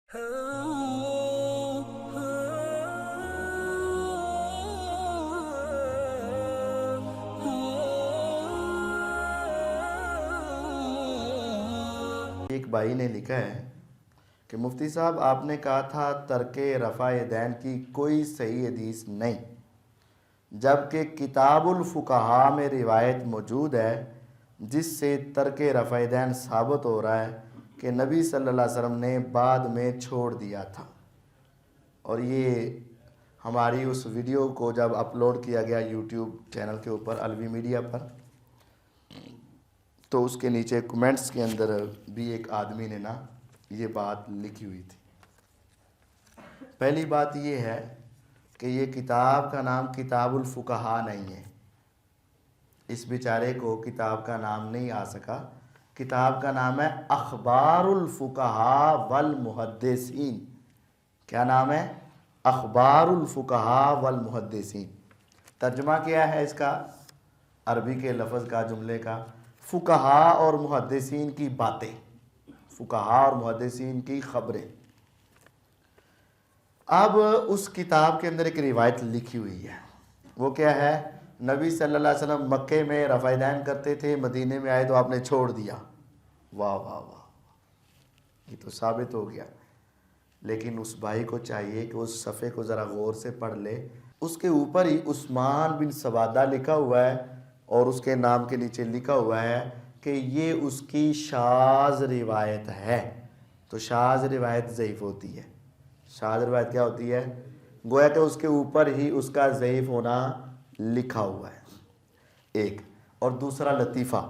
ایک بھائی نے لکھا ہے کہ مفتی صاحب آپ نے کہا تھا ترک رفع دین کی کوئی صحیح حدیث نہیں، جبکہ کتاب الفقہاء میں روایت موجود ہے جس سے ترک رفع دین ثابت ہو رہا ہے کہ نبی صلی اللہ علیہ وسلم نے بعد میں چھوڑ دیا تھا۔ اور یہ ہماری اس ویڈیو کو جب اپلوڈ کیا گیا یوٹیوب چینل کے اوپر الوی میڈیا پر، تو اس کے نیچے کمنٹس کے اندر بھی ایک آدمی نے یہ بات لکھی ہوئی تھی۔ پہلی بات یہ ہے کہ یہ کتاب کا نام کتاب الفقہاء نہیں ہے، اس بیچارے کو کتاب کا نام نہیں آ سکا۔ کتاب کا نام ہے اخبار الفقہاء والمحدثین۔ کیا نام ہے؟ اخبار الفقہاء والمحدثین۔ ترجمہ کیا ہے اس کا؟ عربی کے لفظ کا، جملے کا، فقہاء اور محدثین کی باتیں، فقہاء اور محدثین کی خبریں۔ اب اس کتاب کے اندر ایک روایت لکھی ہوئی ہے، وہ کیا ہے؟ نبی صلی اللہ علیہ وسلم مکے میں رفع دین کرتے تھے، مدینے میں آئے تو آپ نے چھوڑ دیا۔ واہ واہ واہ، یہ تو ثابت ہو گیا۔ لیکن اس بھائی کو چاہیے کہ اس صفحے کو ذرا غور سے پڑھ لے، اس کے اوپر ہی عثمان بن سوادہ لکھا ہوا ہے اور اس کے نام کے نیچے لکھا ہوا ہے کہ یہ اس کی شاذ روایت ہے۔ تو شاذ روایت ضعیف ہوتی ہے۔ شاذ روایت کیا ہوتی ہے؟ گویا کہ اس کے اوپر ہی اس کا ضعیف ہونا لکھا ہوا ہے، ایک۔ اور دوسرا لطیفہ،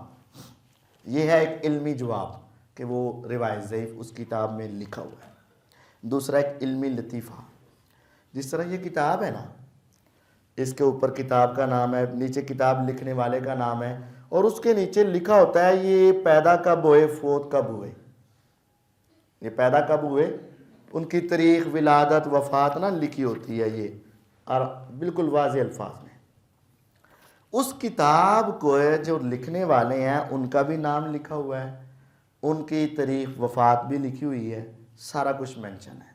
یہ ہے ایک علمی جواب کہ وہ روایت ضعیف اس کتاب میں لکھا ہوا ہے۔ دوسرا ایک علمی لطیفہ، جس طرح یہ کتاب ہے نا، اس کے اوپر کتاب کا نام ہے، نیچے کتاب لکھنے والے کا نام ہے، اور اس کے نیچے لکھا ہوتا ہے یہ پیدا کب ہوئے، فوت کب ہوئے۔ یہ پیدا کب ہوئے، ان کی تاریخ ولادت وفات لکھی ہوتی ہے، یہ اور بالکل واضح الفاظ میں۔ اس کتاب کو جو لکھنے والے ہیں ان کا بھی نام لکھا ہوا ہے، ان کی تاریخ وفات بھی لکھی ہوئی ہے، سارا کچھ مینشن ہے۔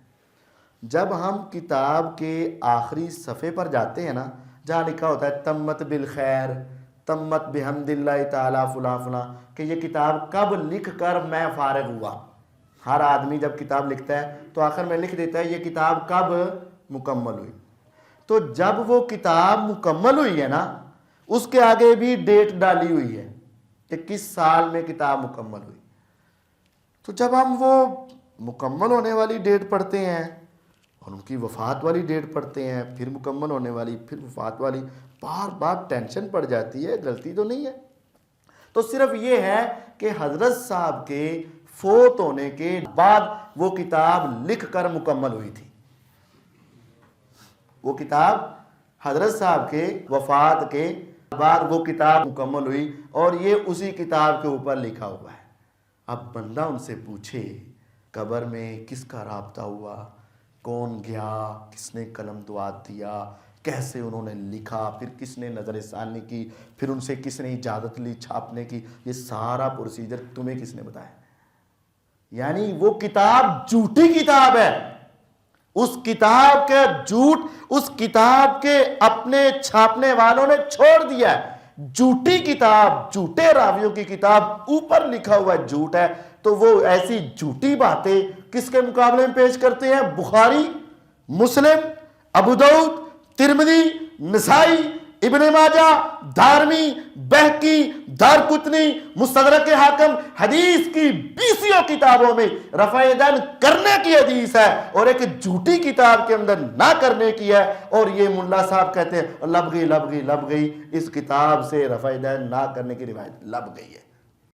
جب ہم کتاب کے آخری صفحے پر جاتے ہیں نا، جہاں لکھا ہوتا ہے تمت بالخیر، تمت بحمد اللہ تعالیٰ فلاں فلاں، کہ یہ کتاب کب لکھ کر میں فارغ ہوا۔ ہر آدمی جب کتاب لکھتا ہے تو آخر میں لکھ دیتا ہے یہ کتاب کب مکمل ہوئی۔ تو جب وہ کتاب مکمل ہوئی ہے نا، اس کے آگے بھی ڈیٹ ڈالی ہوئی ہے کہ کس سال میں کتاب مکمل ہوئی۔ تو جب ہم وہ مکمل ہونے والی ڈیٹ پڑھتے ہیں اور ان کی وفات والی ڈیٹ پڑھتے ہیں، پھر مکمل ہونے والی، پھر وفات والی، بار بار ٹینشن پڑ جاتی ہے، غلطی تو نہیں ہے۔ تو صرف یہ ہے کہ حضرت صاحب کے فوت ہونے کے بعد وہ کتاب لکھ کر مکمل ہوئی تھی۔ وہ کتاب حضرت صاحب کے وفات کے بعد وہ کتاب مکمل ہوئی، اور یہ اسی کتاب کے اوپر لکھا ہوا ہے۔ اب بندہ ان سے پوچھے قبر میں کس کا رابطہ ہوا، کون گیا، کس نے قلم دعات دیا، کیسے انہوں نے لکھا، پھر کس نے نظر ثانی کی، پھر ان سے کس نے اجازت لی چھاپنے کی، یہ سارا پروسیجر تمہیں کس نے بتایا؟ یعنی وہ کتاب جھوٹی کتاب ہے، اس کتاب کے جھوٹ اس کتاب کے اپنے چھاپنے والوں نے چھوڑ دیا ہے۔ جھوٹی کتاب، جھوٹے راویوں کی کتاب، اوپر لکھا ہوا جھوٹ ہے، تو وہ ایسی جھوٹی باتیں کس کے مقابلے میں پیش کرتے ہیں؟ بخاری، مسلم، ابو داؤد، ترمذی، نسائی، ابن ماجہ، دارمی، بہقی، دارقطنی، مستدرک حاکم، حدیث کی 20 کتابوں میں رفع دین کرنے کی حدیث ہے، اور ایک جھوٹی کتاب کے اندر نہ کرنے کی ہے، اور یہ ملا صاحب کہتے ہیں لب گئی، اس کتاب سے رفع دین نہ کرنے کی روایت لب گئی ہے۔